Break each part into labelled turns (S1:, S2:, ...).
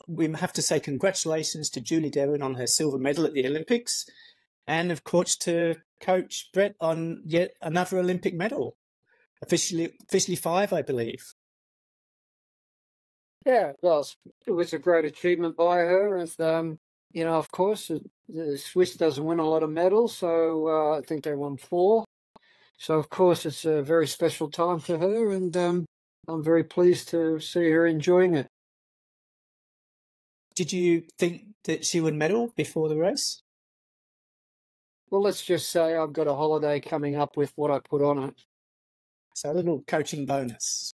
S1: we have to say congratulations to Julie Derron on her silver medal at the Olympics, and of course to Coach Brett on yet another Olympic medal. Officially 5, I believe.
S2: Yeah, well, it was a great achievement by her. And, of course, the Swiss doesn't win a lot of medals, so I think they won 4. So, of course, it's a very special time for her, and I'm very pleased to see her enjoying it.
S1: Did you think that she would medal before the race?
S2: Well, let's just say I've got a holiday coming up with what I put on it.
S1: So a little coaching bonus.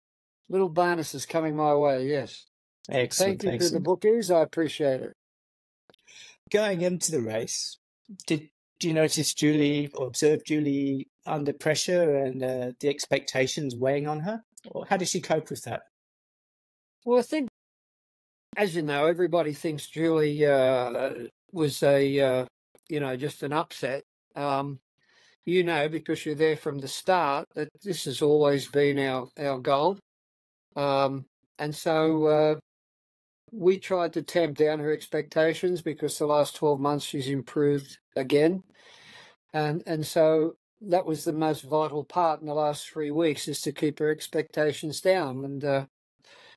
S2: Little bonuses coming my way, yes.
S1: Excellent.
S2: Thank you to the bookies. I appreciate it.
S1: Going into the race, did you notice Julie or observe Julie under pressure and the expectations weighing on her? Or how did she cope with that?
S2: Well, I think, as you know, everybody thinks Julie was just an upset. Because you're there from the start, that this has always been our goal. And so we tried to tamp down her expectations because the last 12 months she's improved again. And so that was the most vital part in the last 3 weeks, is to keep her expectations down. And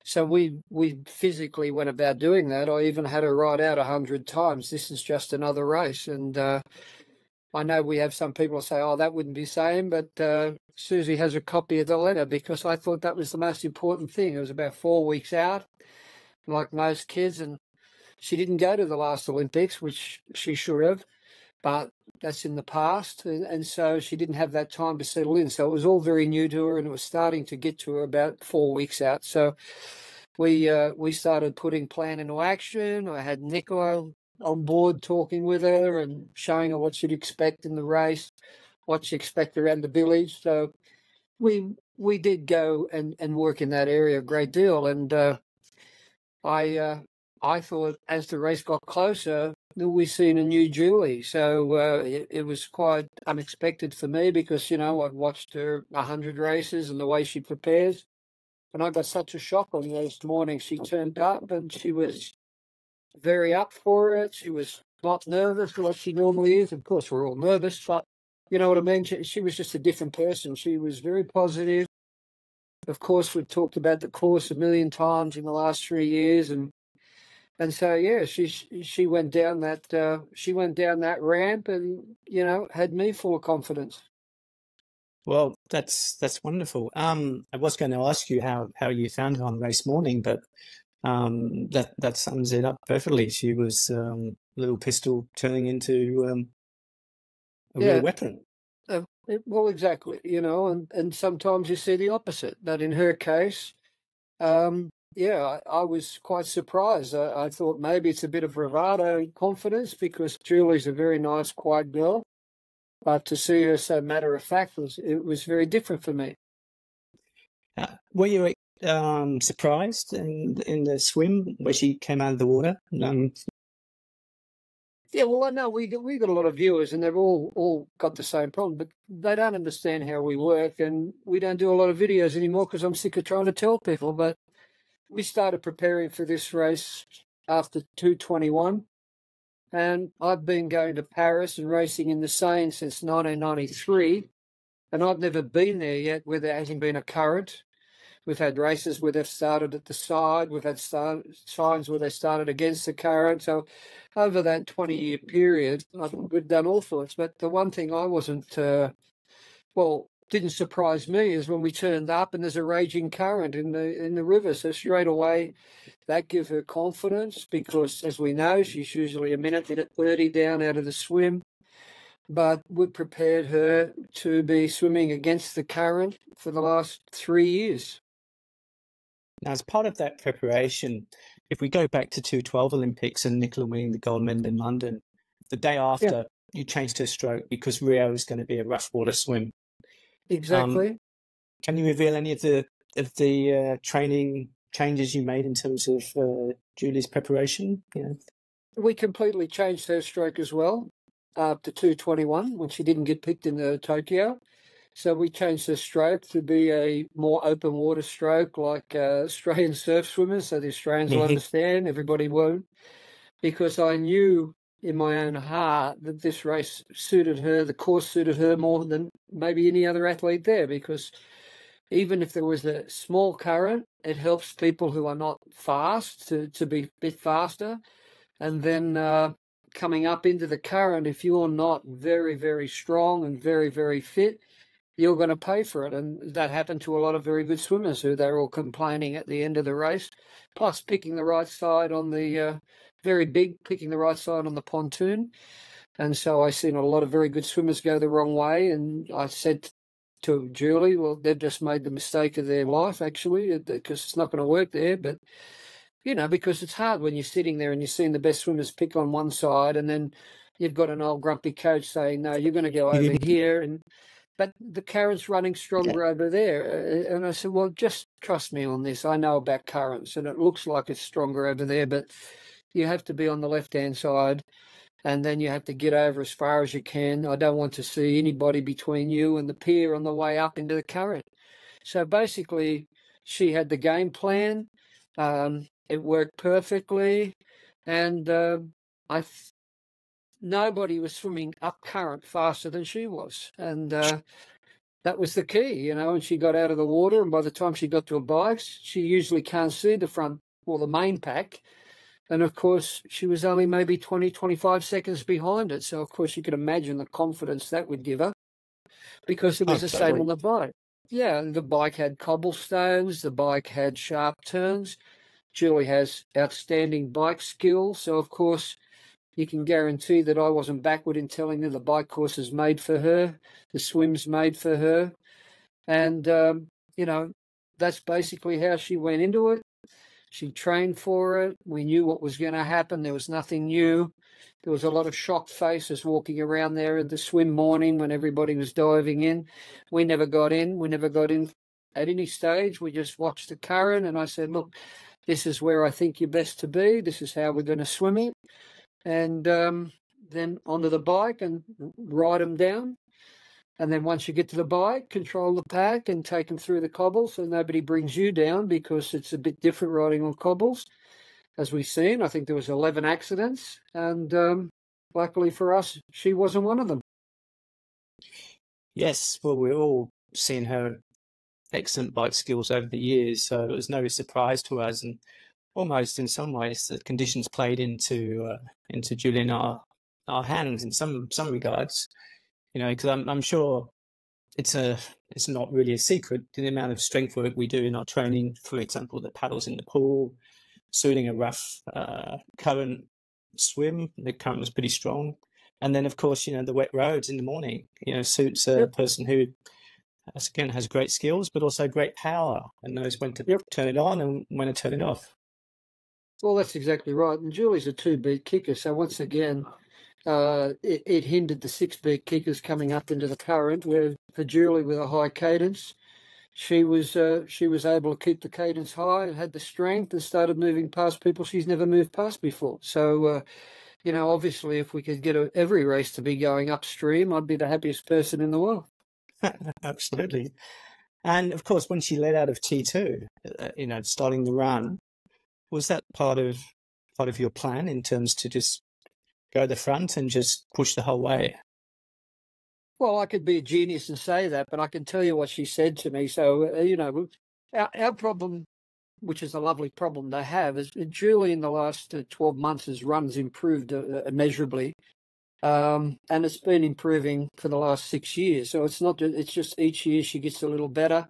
S2: so we physically went about doing that. I even had her write out 100 times, "This is just another race." And I know we have some people say, "Oh, that wouldn't be saying," but Susie has a copy of the letter, because I thought that was the most important thing. It was about 4 weeks out, like most kids, and she didn't go to the last Olympics, which she should have, but that's in the past, and so she didn't have that time to settle in. So it was all very new to her, and it was starting to get to her about 4 weeks out. So we started putting plan into action. I had Nicola on board talking with her and showing her what she'd expect in the race, what she expect around the village. So we did go and work in that area a great deal. And I thought as the race got closer, we seen a new Julie. So it was quite unexpected for me, because, I'd watched her 100 races and the way she prepares. And I got such a shock on this morning. She turned up and she was very up for it. She was not nervous like she normally is. Of course, we're all nervous, but you know what I mean? She was just a different person. She was very positive. Of course, we've talked about the course a million times in the last 3 years, and so yeah, she went down that ramp, and had me full of confidence.
S1: Well, that's wonderful. I was going to ask you how you found her on race morning, but that sums it up perfectly. She was a little pistol turning into a real weapon.
S2: Well, exactly. And sometimes you see the opposite. But in her case, I was quite surprised. I thought maybe it's a bit of bravado confidence, because Julie's a very nice, quiet girl. But to see her so matter of fact it was very different for me.
S1: Were you surprised in the swim where she came out of the water?
S2: Yeah, well, I know we got a lot of viewers, and they've all got the same problem, but they don't understand how we work, and we don't do a lot of videos anymore because I'm sick of trying to tell people. But we started preparing for this race after 221. And I've been going to Paris and racing in the Seine since 1993, and I've never been there yet where there hasn't been a current. We've had races where they've started at the side. We've had signs where they started against the current. So over that 20-year period, we've done all sorts. But the one thing I didn't surprise me is when we turned up and there's a raging current in the river. So straight away, that gave her confidence, because, as we know, she's usually a minute 30 down out of the swim. But we prepared her to be swimming against the current for the last 3 years.
S1: Now, as part of that preparation, if we go back to 212 Olympics and Nicola winning the gold medal in London, the day after, you changed her stroke because Rio is going to be a rough water swim.
S2: Exactly.
S1: Can you reveal any of the training changes you made in terms of Julie's preparation?
S2: We completely changed her stroke as well after 221 when she didn't get picked in the Tokyo. So we changed the stroke to be a more open water stroke like Australian surf swimmers, so the Australians will understand, everybody won't, because I knew in my own heart that this race suited her, the course suited her more than maybe any other athlete there, because even if there was a small current, it helps people who are not fast to be a bit faster. And then coming up into the current, if you're not very, very strong and very, very fit, you're going to pay for it. And that happened to a lot of very good swimmers who they were all complaining at the end of the race, plus picking the right side on the picking the right side on the pontoon. And so I seen a lot of very good swimmers go the wrong way. And I said to Julie, well, they've just made the mistake of their life, actually, because it's not going to work there. But because it's hard when you're sitting there and you're seeing the best swimmers pick on one side, and then you've got an old grumpy coach saying, no, you're going to go over here. But the current's running stronger over there. And I said, well, just trust me on this. I know about currents, and it looks like it's stronger over there, but you have to be on the left-hand side, and then you have to get over as far as you can. I don't want to see anybody between you and the pier on the way up into the current. So basically, she had the game plan. It worked perfectly, and nobody was swimming up current faster than she was, and that was the key, And she got out of the water, and by the time she got to her bikes, she usually can't see the front or the main pack, and of course she was only maybe 20, 25 seconds behind it. So of course you can imagine the confidence that would give her, because it was the same on the bike. Yeah, the bike had cobblestones, the bike had sharp turns. Julie has outstanding bike skills, so of course you can guarantee that I wasn't backward in telling her the bike course is made for her, the swim's made for her, and that's basically how she went into it. She trained for it. We knew what was going to happen. There was nothing new. There was a lot of shocked faces walking around there at the swim morning when everybody was diving in. We never got in. We never got in at any stage. We just watched the current, and I said, look, this is where I think you're best to be. This is how we're going to swim it. And then onto the bike and ride them down. And then once you get to the bike, control the pack and take them through the cobbles so nobody brings you down, because it's a bit different riding on cobbles. As we've seen, I think there was 11 accidents, and luckily for us, she wasn't one of them.
S1: Yes, well, we've all seen her excellent bike skills over the years, so it was no surprise to us, and almost in some ways the conditions played into Julie and our hands in some regards, because I'm sure it's not really a secret the amount of strength work we do in our training. For example, the paddles in the pool, suiting a rough current swim. The current was pretty strong, and then of course the wet roads in the morning suits a person who again has great skills but also great power and knows when to turn it on and when to turn it off.
S2: Well, that's exactly right. And Julie's a 2-beat kicker, so once again, it hindered the 6-beat kickers coming up into the current. Where for Julie, with a high cadence, she was able to keep the cadence high and had the strength and started moving past people she's never moved past before. So, obviously, if we could get every race to be going upstream, I'd be the happiest person in the world.
S1: Absolutely. And of course, when she led out of T2, starting the run, was that part of your plan in terms to just go to the front and just push the whole way?
S2: Well, I could be a genius and say that, but I can tell you what she said to me. So, our problem, which is a lovely problem to have, is Julie in the last 12 months, his run's improved immeasurably. And it's been improving for the last 6 years. So it's just each year she gets a little better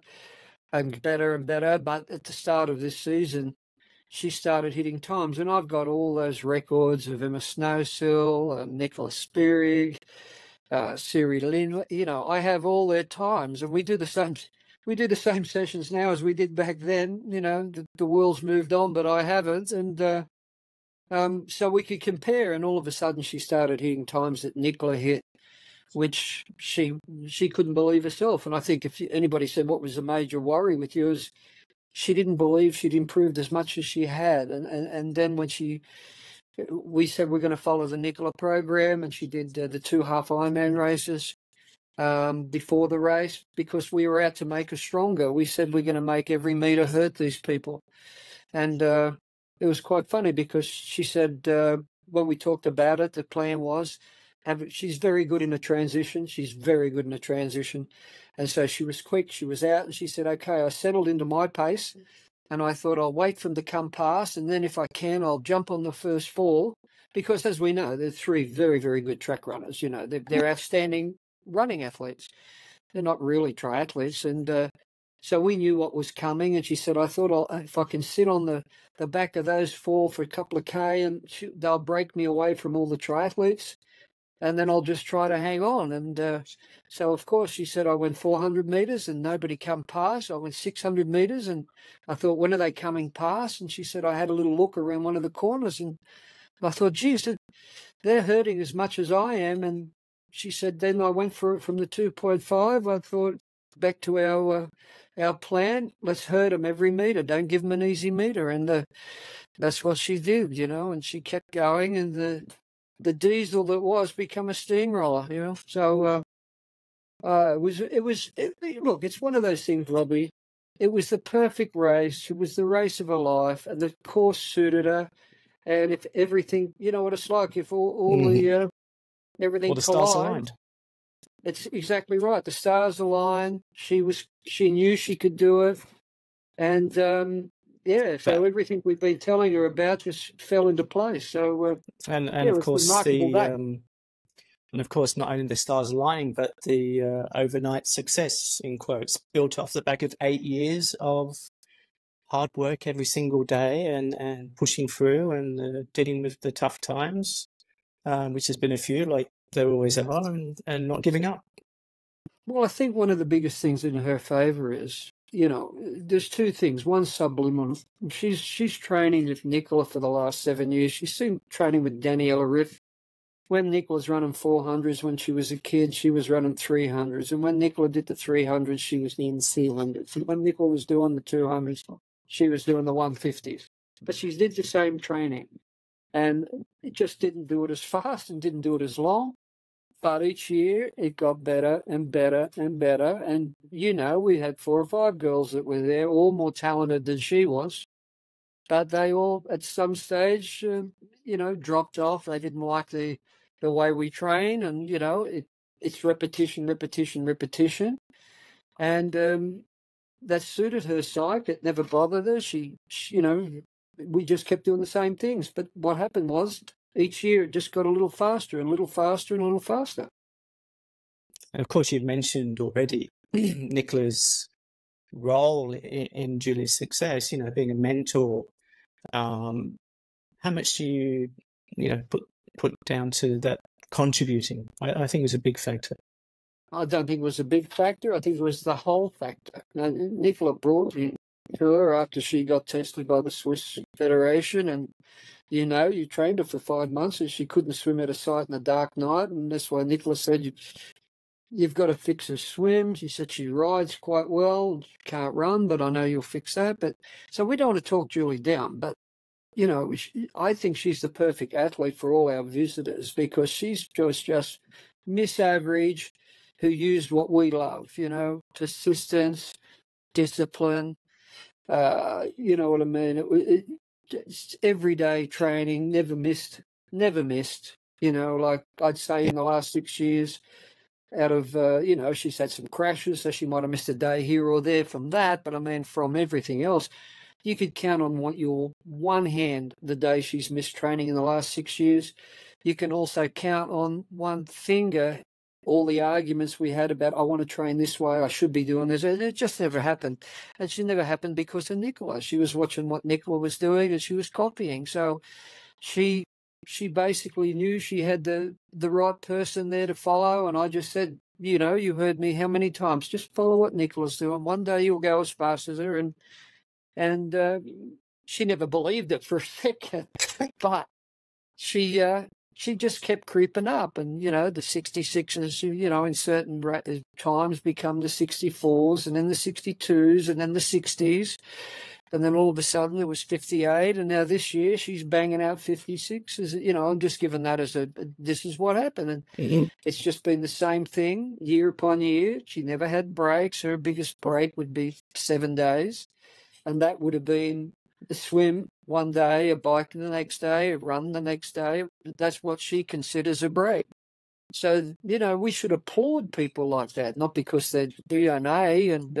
S2: and better and better. But at the start of this season, she started hitting times, and I've got all those records of Emma Snowsill, Nicola Spearig, Siri Lynn. I have all their times, and we do the same. We do the same sessions now as we did back then. The world's moved on, but I haven't, and so we could compare. And all of a sudden, she started hitting times that Nicola hit, which she couldn't believe herself. And I think if anybody said what was the major worry with you, is she didn't believe she'd improved as much as she had. And then when we said we're going to follow the Nicola program, and she did the 2 half Ironman races, before the race because we were out to make her stronger. We said we're going to make every metre hurt these people. And it was quite funny because she said when we talked about it, the plan was she's very good in a transition. She's very good in a transition. And so she was quick. She was out and she said, okay, I settled into my pace and I thought I'll wait for them to come past. And then if I can, I'll jump on the first four because as we know, they're three very, very good track runners. You know, they're outstanding running athletes. They're not really triathletes. And so we knew what was coming. And she said, I thought if I can sit on the back of those four for a couple of K and they'll break me away from all the triathletes. And then I'll just try to hang on. And so, of course, she said, I went 400 metres and nobody come past. I went 600 metres and I thought, when are they coming past? And she said, I had a little look around one of the corners and I thought, geez, they're hurting as much as I am. And she said, then I went for it from the 2.5. I thought, back to our plan, let's hurt them every metre. Don't give them an easy metre. And that's what she did, you know, and she kept going and the diesel that was become a steamroller, you know. So look, it's one of those things, Robbie. It was the perfect race. It was the race of her life, and the course suited her. And if everything, you know what it's like, if all the everything
S1: all the stars aligned.
S2: It's exactly right. The stars aligned. She knew she could do it, and so everything we've been telling her about just fell into place. So
S1: and of course and of course not only the stars aligning, but the overnight success in quotes built off the back of 8 years of hard work every single day and pushing through and dealing with the tough times, which has been a few, like there always are, and not giving up.
S2: Well, I think one of the biggest things in her favour is, you know, there's two things. One, subliminal. She's training with Nicola for the last 7 years. She's been training with Daniela Riff. When Nicola was running 400s when she was a kid, she was running 300s. And when Nicola did the 300s, she was in 200s. And when Nicola was doing the 200s, she was doing the 150s. But she did the same training. And it just didn't do it as fast and didn't do it as long. But each year it got better and better and better. And, you know, we had 4 or 5 girls that were there, all more talented than she was. But they all, at some stage, you know, dropped off. They didn't like the way we train. And, you know, it's repetition, repetition, repetition. And that suited her psyche. It never bothered her. She, you know, we just kept doing the same things. But what happened was, each year it just got a little faster and a little faster and a little faster.
S1: And of course, you've mentioned already Nicola's role in Julie's success, you know, being a mentor. How much do you know, put down to that contributing? I think it was a big factor.
S2: I don't think it was a big factor. I think it was the whole factor. Now, Nicola brought me to her after she got tested by the Swiss Federation, and you know, you trained her for 5 months and she couldn't swim at a site in the dark night. And that's why Nicola said, you've got to fix her swim. She said she rides quite well. She can't run, but I know you'll fix that. But so we don't want to talk Julie down. But, you know, I think she's the perfect athlete for all our visitors because she's just Miss Average who used what we love, you know, persistence, discipline. You know what I mean? Just everyday training, never missed. You know, like I'd say in the last 6 years, out of, you know, she's had some crashes, so she might have missed a day here or there from that. But I mean, from everything else, you could count on your one hand the day she's missed training in the last 6 years. You can also count on one finger all the arguments we had about, I want to train this way, I should be doing this. It just never happened. And she never happened because of Nicola. She was watching what Nicola was doing and she was copying. So she basically knew she had the right person there to follow. And I just said, you know, you heard me how many times, just follow what Nicola's doing. One day you'll go as fast as her. And she never believed it for a second. But she just kept creeping up, and, you know, the 66s, you know, in certain times become the 64s and then the 62s and then the 60s. And then all of a sudden it was 58, and now this year she's banging out 56. I'm just giving that as this is what happened. And
S1: Mhm.
S2: it's just been the same thing year upon year. She never had breaks. Her biggest break would be 7 days, and that would have been a swim one day, a bike the next day, a run the next day. That's what she considers a break. So, we should applaud people like that, not because they're DNA and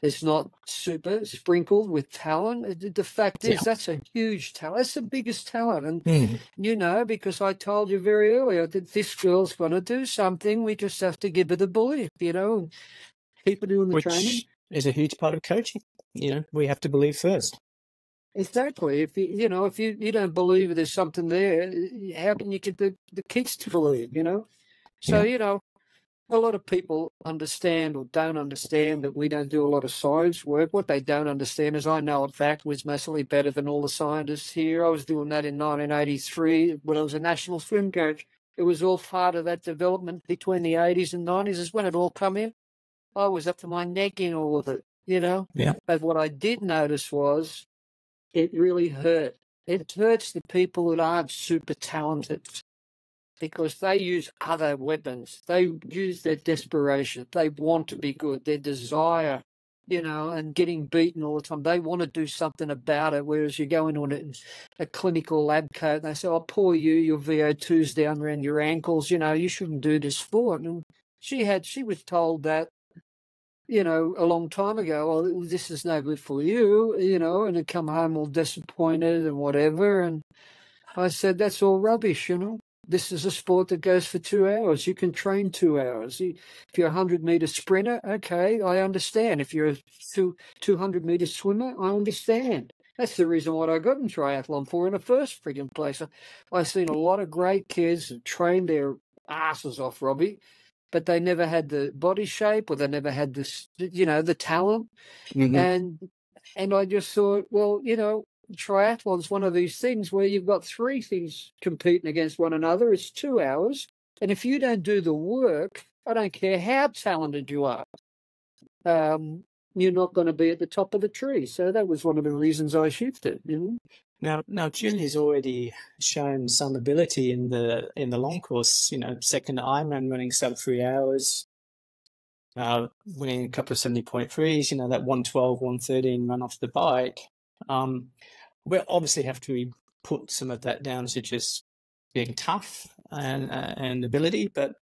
S2: it's not super sprinkled with talent. The fact
S1: Yeah.
S2: is, that's a huge talent. That's the biggest talent. And,
S1: Mm.
S2: because I told you very earlier that this girl's going to do something, we just have to give her the belief, and keep her doing the training.
S1: Which is a huge part of coaching. We have to believe first.
S2: Exactly. If you don't believe there's something there, how can you get the kids to believe? So
S1: Yeah.
S2: a lot of people understand or don't understand that we don't do a lot of science work. What they don't understand is I know a fact was massively better than all the scientists here. I was doing that in 1983 when I was a national swim coach. It was all part of that development between the 80s and 90s is when it all come in. I was up to my neck in all of it.
S1: Yeah.
S2: But what I did notice was it really hurt. It hurts the people that aren't super talented because they use other weapons. They use their desperation. They want to be good, their desire, and getting beaten all the time. They want to do something about it, whereas you go into a clinical lab coat and they say, oh, poor you, your VO2's down around your ankles, you shouldn't do this sport. And she was told that, a long time ago, well, this is no good for you, and then come home all disappointed and whatever. And I said, that's all rubbish, This is a sport that goes for 2 hours. You can train 2 hours. If you're a 100-meter sprinter, okay, I understand. If you're a 200-meter swimmer, I understand. That's the reason what I got in triathlon for in the first frigging place. I've seen a lot of great kids who trained their asses off, Robbie, but they never had the body shape or they never had this, the talent.
S1: Hmm.
S2: And I just thought, well, triathlon's one of these things where you've got three things competing against one another. It's 2 hours. And if you don't do the work, I don't care how talented you are, you're not going to be at the top of the tree. So that was one of the reasons I shifted,
S1: Now, Julie's already shown some ability in the long course. Second Ironman running sub 3 hours, winning a couple of 70.3s. That 112, 113 run off the bike. We'll obviously have to put some of that down to just being tough and ability, but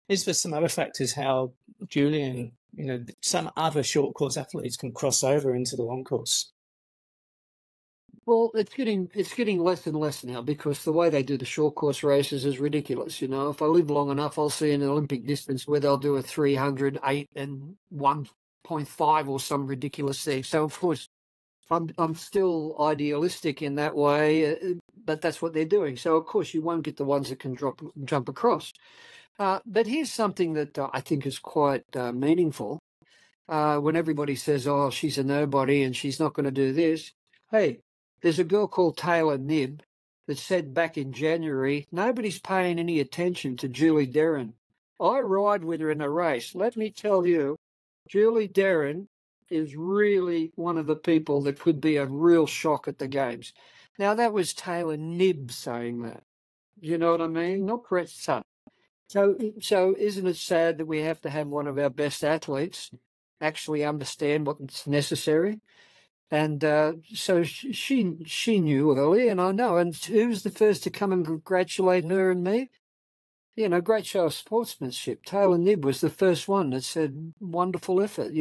S1: is there some other factors how Julie and some other short course athletes can cross over into the long course?
S2: Well, it's getting less and less now because the way they do the short course races is ridiculous. If I live long enough, I'll see an Olympic distance where they'll do a 300, 8 and 1.5 or some ridiculous thing. So of course, I'm still idealistic in that way, but that's what they're doing. So of course, you won't get the ones that can jump across. But here's something that I think is quite meaningful. When everybody says, "Oh, she's a nobody and she's not going to do this," hey. There's a girl called Taylor Knibb that said back in January, nobody's paying any attention to Julie Derron. I ride with her in a race. Let me tell you, Julie Derron is really one of the people that could be a real shock at the Games. Now, that was Taylor Knibb saying that. You know what I mean? Not Brett Sutton. So isn't it sad that we have to have one of our best athletes actually understand what's necessary? And so she knew early, and I know. And who was the first to come and congratulate her and me? Great show of sportsmanship. Taylor Knibb was the first one that said, wonderful effort,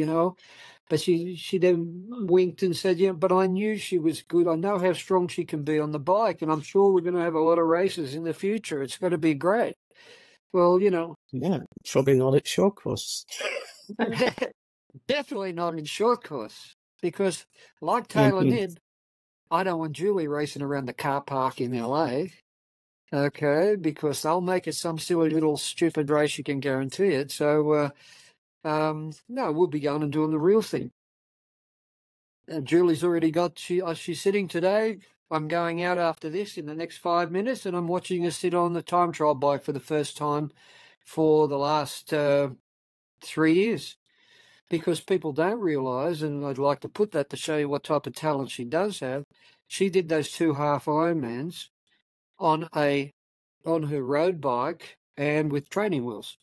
S2: But she then winked and said, yeah, but I knew she was good. I know how strong she can be on the bike, and I'm sure we're going to have a lot of races in the future. It's going to be great. Well,
S1: Yeah, probably not at short course.
S2: Definitely not in short course. Because, like Taylor Knibb, I don't want Julie racing around the car park in LA, okay, because they'll make it some silly little stupid race, you can guarantee it. So, no, we'll be going and doing the real thing. Julie's already got, she's sitting today. I'm going out after this in the next 5 minutes, and I'm watching her sit on the time trial bike for the first time for the last 3 years. because people don't realise, and I'd like to put that to show you what type of talent she does have. She did those 2 half Ironmans on her road bike and with training wheels.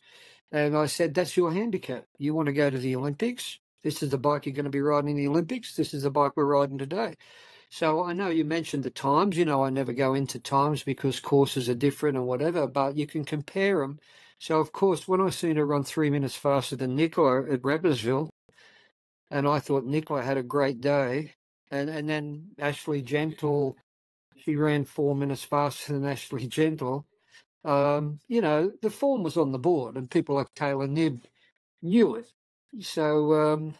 S2: And I said, that's your handicap. You want to go to the Olympics? This is the bike you're going to be riding in the Olympics. This is the bike we're riding today. So I know you mentioned the times. I never go into times because courses are different or whatever, but you can compare them. So, of course, when I seen her run 3 minutes faster than Nicola at Rappersville, and I thought Nicola had a great day, and then Ashley Gentle, she ran 4 minutes faster than Ashley Gentle. The form was on the board, and people like Taylor Nibb knew it. So,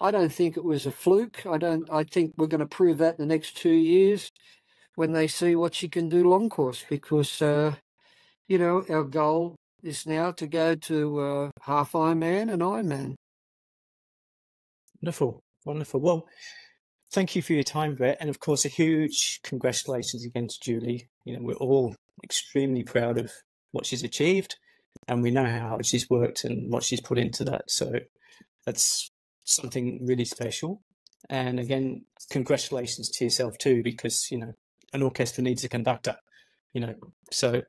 S2: I don't think it was a fluke. I think we're going to prove that in the next 2 years when they see what she can do long course, because, our goal is now to go to half Ironman and Ironman.
S1: Wonderful, wonderful. Well, thank you for your time, Brett. And of course, a huge congratulations again to Julie. We're all extremely proud of what she's achieved, and we know how hard she's worked and what she's put into that. So that's something really special. And again, congratulations to yourself too, because, an orchestra needs a conductor, so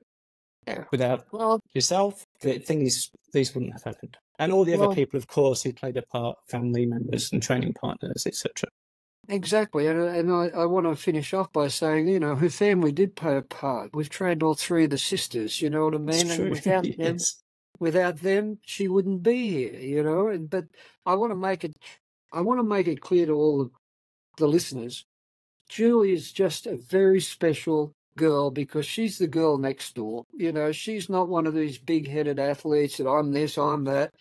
S1: without yourself, these wouldn't have happened. And all the other people, of course, who played a part, family members and training partners, etc.
S2: Exactly. And I want to finish off by saying, her family did play a part. We've trained all 3 of the sisters, you know what I mean?
S1: It's true.
S2: And without them,
S1: Yes.
S2: without them, she wouldn't be here, But I want to make it clear to all the listeners, Julie is just a very special girl because she's the girl next door. She's not one of these big-headed athletes that I'm this, I'm that.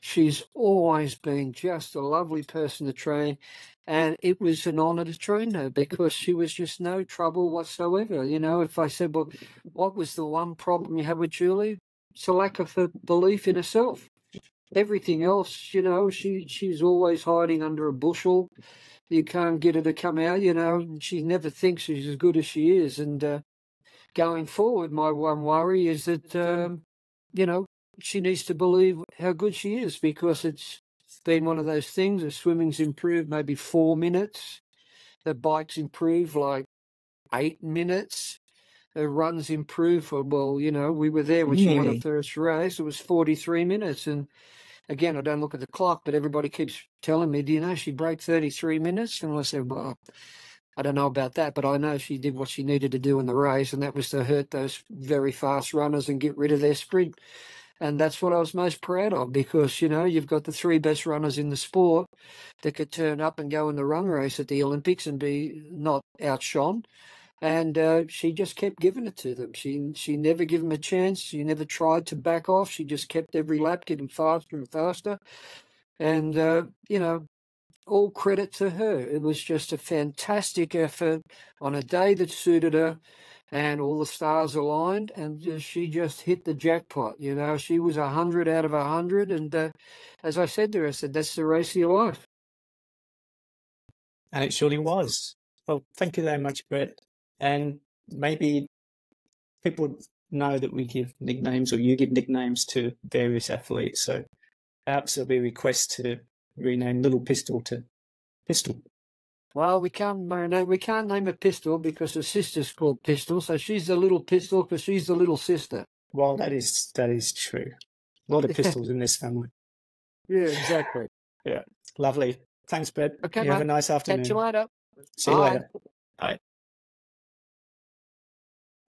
S2: She's always been just a lovely person to train, and it was an honour to train her because she was just no trouble whatsoever. If I said, well, what was the one problem you had with Julie? It's a lack of belief in herself. Everything else, she's always hiding under a bushel. You can't get her to come out, she never thinks she's as good as she is. And going forward, my one worry is that, she needs to believe how good she is, because it's been one of those things. The swimming's improved maybe 4 minutes. The bike's improved like 8 minutes. The run's improved for, we were there when she won her first race. It was 43 minutes. And again, I don't look at the clock, but everybody keeps telling me, do you know she broke 33 minutes? And I said, well, I don't know about that, but I know she did what she needed to do in the race, and that was to hurt those very fast runners and get rid of their sprint. And that's what I was most proud of, because, you've got the 3 best runners in the sport that could turn up and go in the run race at the Olympics and be not outshone. And she just kept giving it to them. She never gave them a chance. She never tried to back off. She just kept every lap getting faster and faster. And, all credit to her. It was just a fantastic effort on a day that suited her, and all the stars aligned, and she just hit the jackpot. She was 100 out of 100. And as I said to her, I said, that's the race of your life.
S1: And it surely was. Well, thank you very much, Brett. And maybe people know that we give nicknames, or you give nicknames to various athletes. So perhaps there'll be a request to rename Little Pistol to Pistol.
S2: Well, we can't name a Pistol because her sister's called Pistol, so she's the Little Pistol because she's the little sister.
S1: Well, that is true. A lot of pistols in this family.
S2: Yeah, exactly.
S1: Yeah, lovely. Thanks, Brett.
S2: Okay,
S1: you have a nice afternoon.
S2: Catch you later.
S1: See you later. Bye.